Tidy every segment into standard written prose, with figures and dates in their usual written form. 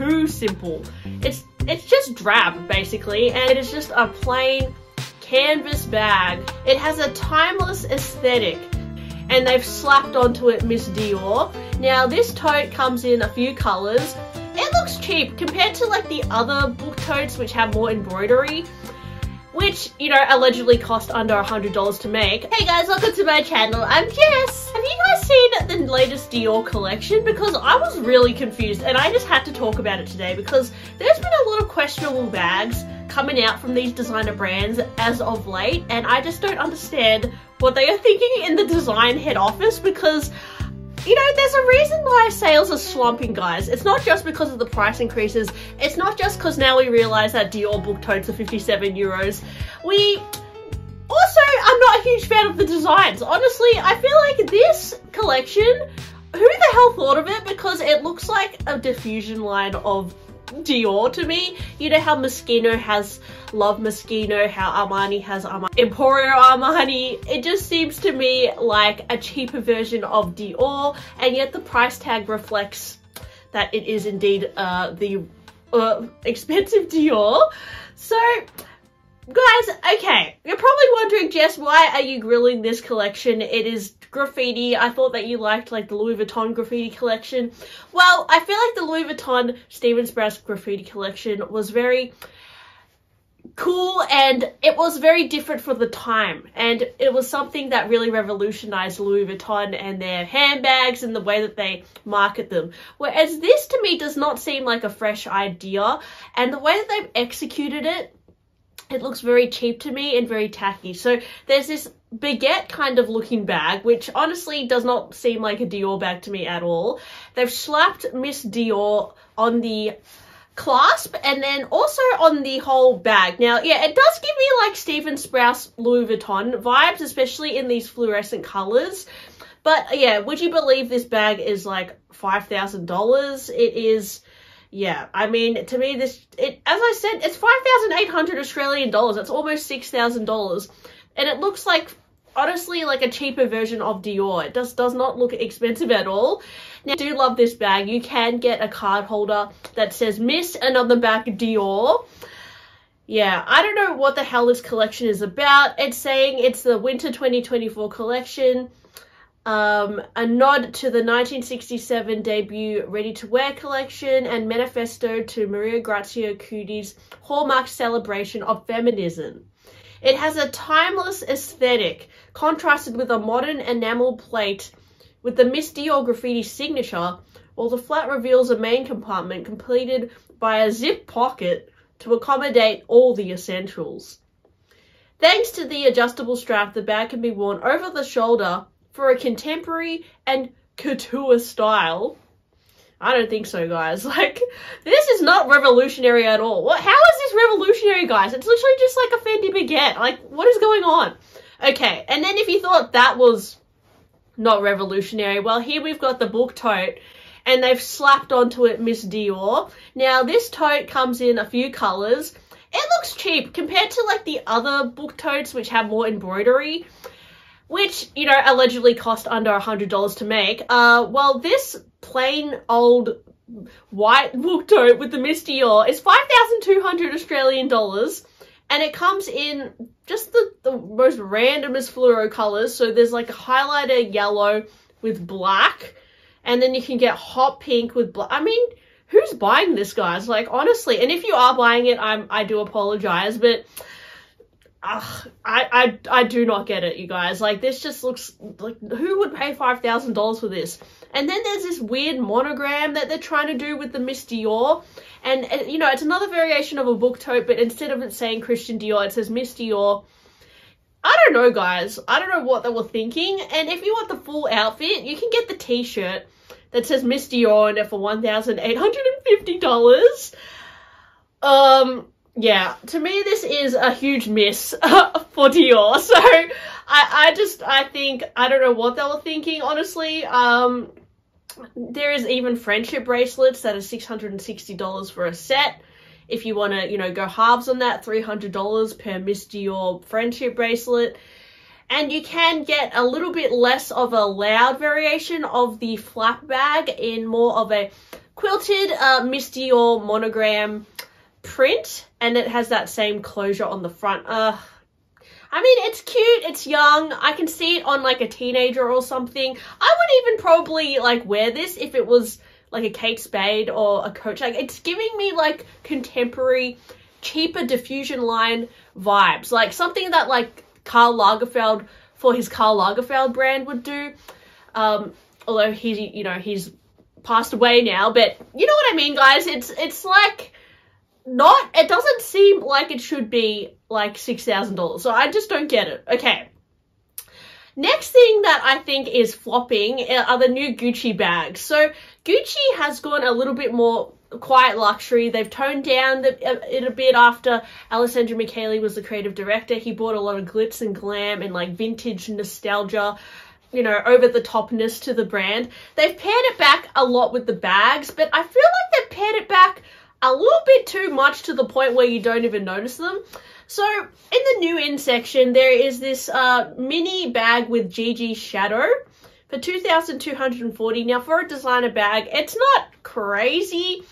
too simple. It's just drab, basically, and it is just a plain canvas bag. It has a timeless aesthetic, and they've slapped onto it Miss Dior. Now, this tote comes in a few colors. It looks cheap compared to like the other book totes which have more embroidery, which, you know, allegedly cost under $100 to make. Hey guys, welcome to my channel. I'm Jess. Have you guys seen the latest Dior collection? Because I was really confused and I just had to talk about it today because there's been a lot of questionable bags coming out from these designer brands as of late, and I just don't understand what they are thinking in the design head office because, you know, there's a reason why sales are slumping, guys. It's not just because of the price increases. It's not just because now we realize that Dior book totes are 57 euros. I'm not a huge fan of the designs. Honestly, I feel like this collection, who the hell thought of it? Because it looks like a diffusion line of Dior to me. You know how Moschino has Love Moschino, how Armani has Emporio Armani. It just seems to me like a cheaper version of Dior, and yet the price tag reflects that it is indeed the expensive Dior. So guys, okay, you're probably wondering, Jess, why are you grilling this collection? It is graffiti. I thought that you liked like the Louis Vuitton graffiti collection. Well, I feel like the Louis Vuitton Steven Sprouse graffiti collection was very cool and it was very different for the time, and it was something that really revolutionized Louis Vuitton and their handbags and the way that they market them, whereas this to me does not seem like a fresh idea, and the way that they've executed it, it looks very cheap to me and very tacky. So there's this baguette kind of looking bag, which honestly does not seem like a Dior bag to me at all. They've slapped Miss Dior on the clasp and then also on the whole bag. Now, yeah, it does give me like Steven Sprouse Louis Vuitton vibes, especially in these fluorescent colors. But yeah, would you believe this bag is like $5,000? It is. Yeah, I mean, to me, as I said, it's 5,800 Australian dollars. That's almost $6,000. And it looks like, honestly, like a cheaper version of Dior. It does not look expensive at all. Now, I do love this bag. You can get a card holder that says Miss and on the back Dior. Yeah, I don't know what the hell this collection is about. It's saying it's the Winter 2024 collection. A nod to the 1967 debut ready-to-wear collection and manifesto to Maria Grazia Chiudi's hallmark celebration of feminism. It has a timeless aesthetic contrasted with a modern enamel plate with the Miss Dior graffiti signature, while the flat reveals a main compartment completed by a zip pocket to accommodate all the essentials. Thanks to the adjustable strap, the bag can be worn over the shoulder for a contemporary and couture style. I don't think so, guys. Like, this is not revolutionary at all. How is this revolutionary, guys? It's literally just like a Fendi baguette. Like, what is going on? Okay, and then if you thought that was not revolutionary, well, here we've got the book tote, and they've slapped onto it Miss Dior. Now, this tote comes in a few colors. It looks cheap compared to like the other book totes which have more embroidery, which, you know, allegedly cost under $100 to make. Well, this plain old white book tote with the Miss Dior is 5,200 Australian dollars, and it comes in just the most randomest fluoro colors. So there's like a highlighter yellow with black, and then you can get hot pink with black. I mean, who's buying this, guys? Like, honestly, and if you are buying it, I do apologize, but I do not get it, you guys. Like, this just looks like, who would pay $5,000 for this? And then there's this weird monogram that they're trying to do with the Miss Dior, and you know, it's another variation of a book tote, but instead of it saying Christian Dior, it says Miss Dior. I don't know, guys. I don't know what they were thinking. And if you want the full outfit, you can get the t-shirt that says Miss Dior on it for $1,850. Yeah, to me, this is a huge miss for Dior. So I think, I don't know what they were thinking, honestly. There is even friendship bracelets that are $660 for a set. If you want to, you know, go halves on that, $300 per Miss Dior friendship bracelet. And you can get a little bit less of a loud variation of the flap bag in more of a quilted Miss Dior monogram print, and it has that same closure on the front. I mean, it's cute, it's young, I can see it on like a teenager or something. I would even probably like wear this if it was like a Kate Spade or a Coach. Like, it's giving me like contemporary, cheaper diffusion line vibes, like something that like Karl Lagerfeld for his Karl Lagerfeld brand would do. Although he's passed away now, but you know what I mean, guys. It's like not, it doesn't seem like it should be like $6,000, so I just don't get it. Okay. Next thing that I think is flopping are the new Gucci bags. So Gucci has gone a little bit more quiet luxury. They've toned down it a bit after Alessandro Michele was the creative director. He brought a lot of glitz and glam and like vintage nostalgia, you know, over the topness to the brand. They've paired it back a lot with the bags, but I feel like they've paired it back a little bit too much to the point where you don't even notice them. So in the new in section, there is this mini bag with GG shadow for $2,240. Now for a designer bag, it's not crazy,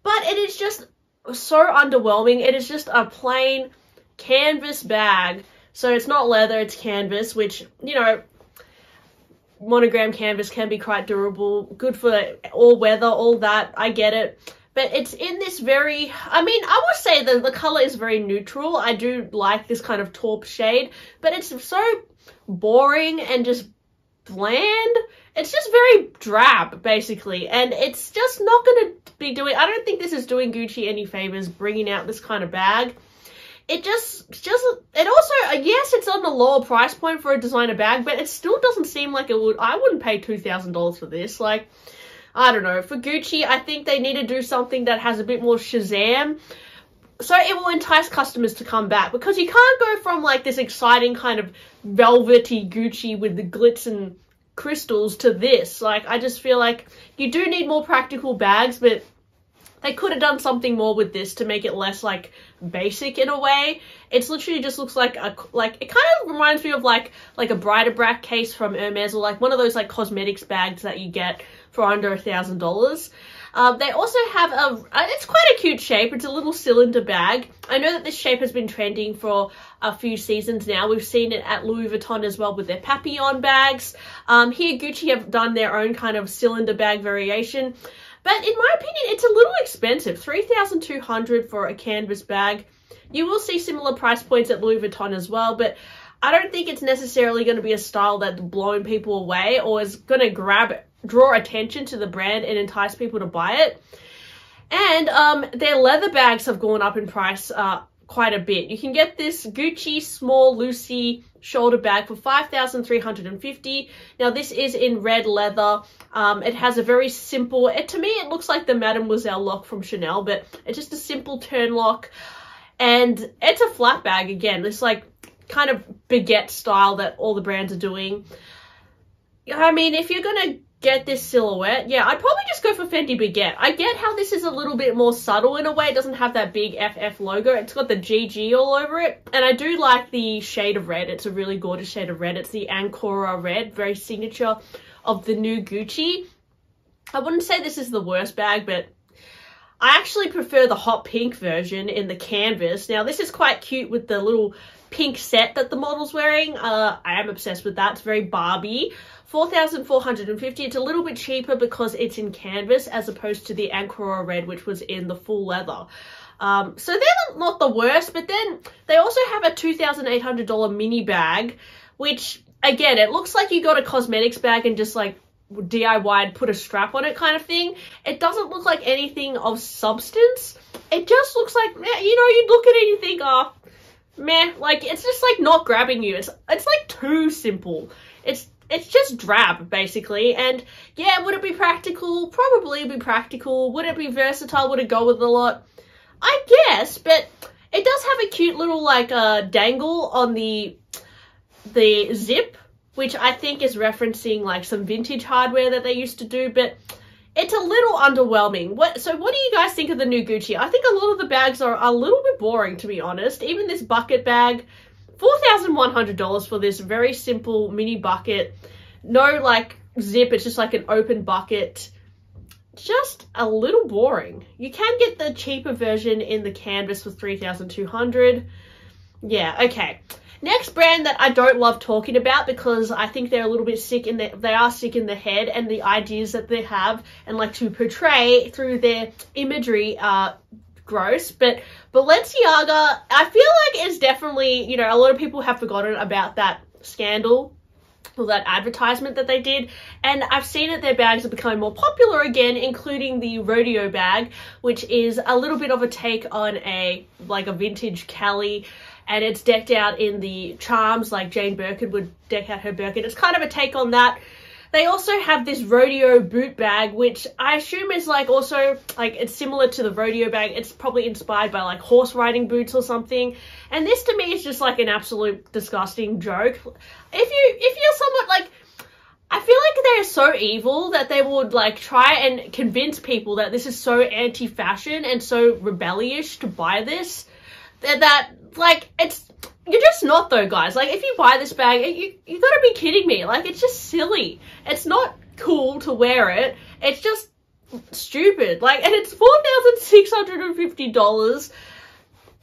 but it is just so underwhelming. It is just a plain canvas bag. So it's not leather, it's canvas, which, you know, monogram canvas can be quite durable, good for all weather, all that, I get it. But it's in this very, I mean, I would say that the color is very neutral. I do like this kind of taupe shade, but it's so boring and just bland. It's just very drab, basically, and it's just not going to be doing, I don't think this is doing Gucci any favors bringing out this kind of bag. It it also, yes, it's on the lower price point for a designer bag, but it still doesn't seem like it would, I wouldn't pay $2,000 for this. Like, I don't know, for Gucci, I think they need to do something that has a bit more Shazam, so it will entice customers to come back, because you can't go from like this exciting kind of velvety Gucci with the glitz and crystals to this. Like, I just feel like you do need more practical bags, but they could have done something more with this to make it less like basic in a way. It's literally just looks like a, like, it kind of reminds me of like a Bric-a-Brac case from Hermes, or like one of those like cosmetics bags that you get for under $1,000. They also have it's quite a cute shape. It's a little cylinder bag. I know that this shape has been trending for a few seasons now. We've seen it at Louis Vuitton as well with their Papillon bags. Here Gucci have done their own kind of cylinder bag variation. But in my opinion, it's a little expensive. $3,200 for a canvas bag. You will see similar price points at Louis Vuitton as well, but I don't think it's necessarily going to be a style that's blowing people away or is going to draw attention to the brand and entice people to buy it. And their leather bags have gone up in price quite a bit. You can get this Gucci small Lucy shoulder bag for $5,350. Now this is in red leather. It has a very simple, to me it looks like the Mademoiselle lock from Chanel, but it's just a simple turn lock, and it's a flat bag again. This like kind of baguette style that all the brands are doing. I mean, if you're gonna get this silhouette, yeah, I'd probably just go for Fendi Baguette. I get how this is a little bit more subtle in a way. It doesn't have that big FF logo. It's got the GG all over it. And I do like the shade of red. It's a really gorgeous shade of red. It's the Ancora red, very signature of the new Gucci. I wouldn't say this is the worst bag, but I actually prefer the hot pink version in the canvas. Now, this is quite cute with the little pink set that the model's wearing. I am obsessed with that. It's very Barbie. $4,450. It's a little bit cheaper because it's in canvas as opposed to the Ancora red, which was in the full leather. So they're not the worst, but then they also have a $2,800 mini bag, which again, it looks like you got a cosmetics bag and just like DIY'd, put a strap on it kind of thing. It doesn't look like anything of substance. It just looks like, you know, you look at it and you think, oh, meh, like it's just like not grabbing you. It's like too simple. It's just drab, basically. And yeah, would it be practical? Probably be practical. Would it be versatile? Would it go with a lot? I guess, but it does have a cute little like dangle on the zip, which I think is referencing like some vintage hardware that they used to do, but it's a little underwhelming. So what do you guys think of the new Gucci? I think a lot of the bags are a little bit boring, to be honest. Even this bucket bag, $4,100 for this very simple mini bucket. No like zip, it's just like an open bucket. just a little boring. You can get the cheaper version in the canvas for $3,200. Yeah, okay. Next brand that I don't love talking about because I think they're a little bit sick in they are sick in the head, and the ideas that they have and like to portray through their imagery are gross. But Balenciaga, I feel like it's definitely, you know, a lot of people have forgotten about that scandal or that advertisement that they did, and I've seen that their bags are becoming more popular again, including the rodeo bag, which is a little bit of a take on a vintage Kelly, and it's decked out in the charms like Jane Birkin would deck out her Birkin. It's kind of a take on that. They also have this rodeo boot bag, which I assume is like also like it's similar to the rodeo bag. It's probably inspired by like horse riding boots or something. And this to me is just like an absolute disgusting joke. If you're somewhat like, I feel like they're so evil that they would like try and convince people that this is so anti-fashion and so rebellious to buy this. That like you're just not though, guys. Like if you buy this bag, you gotta be kidding me. Like it's just silly. It's not cool to wear it. It's just stupid. Like, and it's $4,650.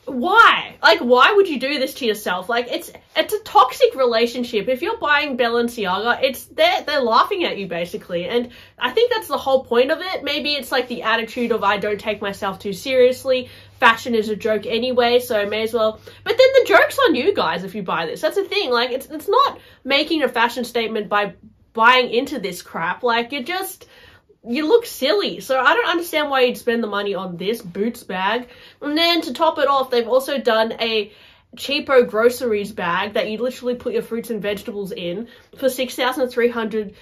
Why? Like, why would you do this to yourself? Like, it's a toxic relationship. If you're buying Balenciaga, they're laughing at you basically, and I think that's the whole point of it. Maybe it's like the attitude of I don't take myself too seriously. Fashion is a joke anyway, so I may as well. But then the joke's on you guys if you buy this. That's the thing. Like, it's not making a fashion statement by buying into this crap. Like, you look silly. So I don't understand why you'd spend the money on this Boots bag. And then to top it off, they've also done a cheapo groceries bag that you literally put your fruits and vegetables in for 16,300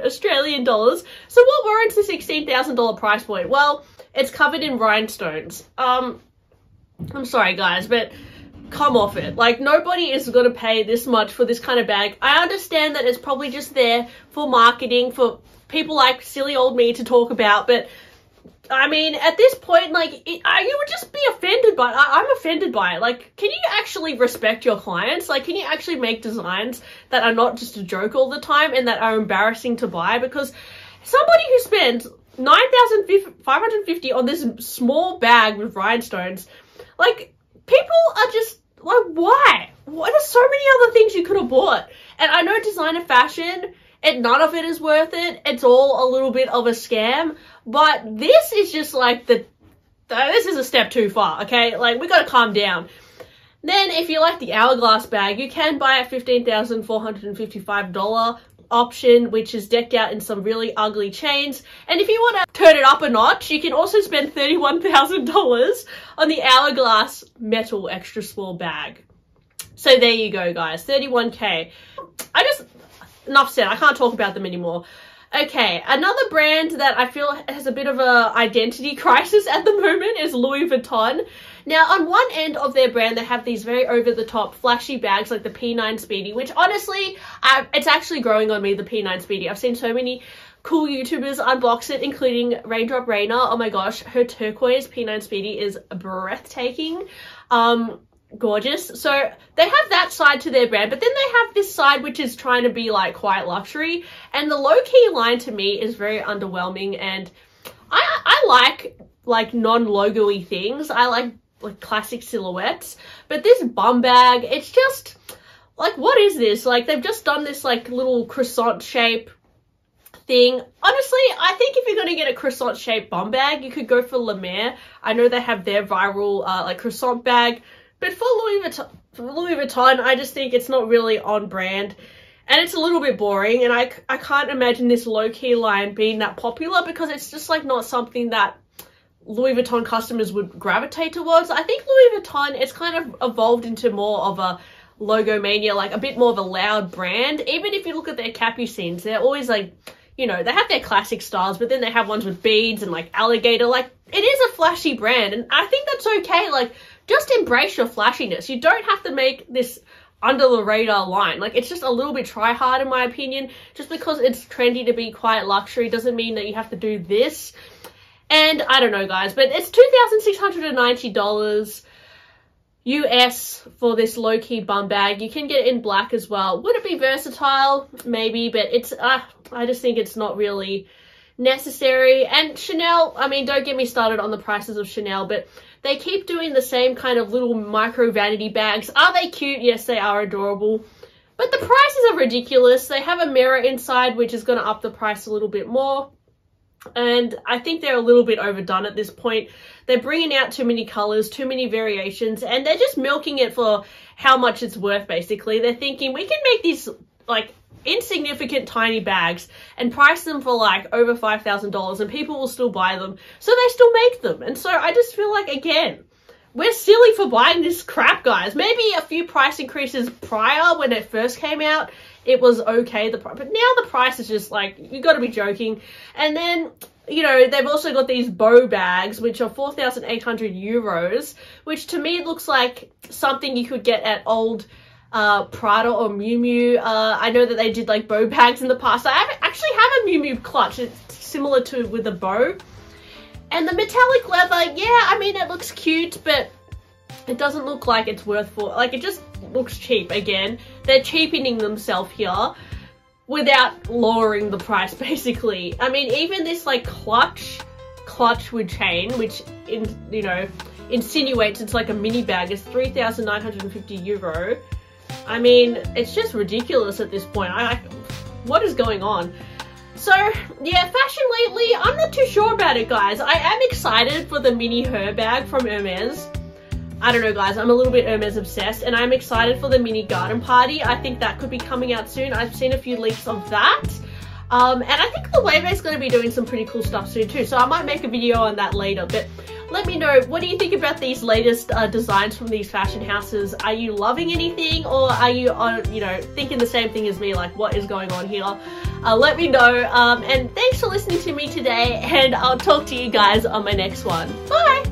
Australian dollars. So what warrants the $16,000 price point? Well, it's covered in rhinestones. I'm sorry guys, but come off it. Like, nobody is going to pay this much for this kind of bag. I understand that it's probably just there for marketing, for people like silly old me to talk about, but I mean, at this point, like, you would just be offended by it. I'm offended by it. Like, can you actually respect your clients? Like, can you actually make designs that are not just a joke all the time and that are embarrassing to buy? Because somebody who spends $9,550 on this small bag with rhinestones, like, people are just like, why? There's so many other things you could have bought. And I know designer fashion, and none of it is worth it. It's all a little bit of a scam. But this is just like this is a step too far, okay? Like, we gotta calm down. Then, if you like the Hourglass bag, you can buy a $15,455 option, which is decked out in some really ugly chains. And if you want to turn it up a notch, you can also spend $31,000 on the Hourglass metal extra small bag. So there you go, guys. 31K. Enough said. I can't talk about them anymore. Okay, another brand that I feel has a bit of a identity crisis at the moment is Louis Vuitton. Now, on one end of their brand, they have these very over-the-top flashy bags like the P9 Speedy, which honestly, it's actually growing on me, the P9 Speedy. I've seen so many cool YouTubers unbox it, including Raindrop Raina. Oh my gosh, her turquoise P9 Speedy is breathtaking. Gorgeous. So they have that side to their brand, but then they have this side which is trying to be like quite luxury, and the low-key line to me is very underwhelming. And I like non-logo-y things. I like classic silhouettes, but this bum bag, it's just like, what is this? Like, they've just done this like little croissant shape thing. Honestly, I think if you're going to get a croissant shaped bum bag, you could go for La Mer. I know they have their viral like croissant bag, but for Louis Vuitton, I just think it's not really on brand, and it's a little bit boring, and I can't imagine this low-key line being that popular because it's just like not something that Louis Vuitton customers would gravitate towards. I think Louis Vuitton, it's kind of evolved into more of a logo mania, like a bit more of a loud brand. Even if you look at their capucines, they're always like, you know, they have their classic styles, but then they have ones with beads and like alligator. Like, it is a flashy brand, and I think that's okay. Like, just embrace your flashiness. You don't have to make this under the radar line. Like, it's just a little bit try hard in my opinion. Just because it's trendy to be quite luxury doesn't mean that you have to do this. And I don't know, guys, but it's $2,690. US for this low-key bum bag. You can get it in black as well. Would it be versatile? Maybe, but it's I just think it's not really necessary. And Chanel, I mean, don't get me started on the prices of Chanel, but they keep doing the same kind of little micro vanity bags. Are they cute? Yes, they are adorable. But the prices are ridiculous. They have a mirror inside, which is going to up the price a little bit more. And I think they're a little bit overdone at this point. They're bringing out too many colors, too many variations, and they're just milking it for how much it's worth, basically. They're thinking, we can make these, like, insignificant tiny bags and price them for, like, over $5,000 and people will still buy them. So they still make them. And so I just feel like, again, we're silly for buying this crap, guys. Maybe a few price increases prior when it first came out, it was okay, but now the price is just like, you got to be joking. And then, you know, they've also got these bow bags, which are 4,800 euros, which to me looks like something you could get at old Prada or Miu Miu. I know that they did like bow bags in the past. I actually have a Miu Miu clutch. It's similar to with a bow. And the metallic leather, yeah, I mean, it looks cute, but it doesn't look like it's worth like, it just looks cheap again. They're cheapening themselves here without lowering the price, basically. I mean, even this like clutch with chain, which insinuates it's like a mini bag, is 3,950 euro. I mean, it's just ridiculous at this point. What is going on? So, yeah, fashion lately, I'm not too sure about it, guys. I am excited for the mini Her bag from Hermes. I don't know, guys. I'm a little bit Hermes obsessed, and I'm excited for the mini garden party. I think that could be coming out soon. I've seen a few leaks of that. And I think the Waybay's going to be doing some pretty cool stuff soon too, so I might make a video on that later. But let me know, what do you think about these latest designs from these fashion houses? Are you loving anything, or are you thinking the same thing as me, like what is going on here? Let me know, and thanks for listening to me today, and I'll talk to you guys on my next one. Bye!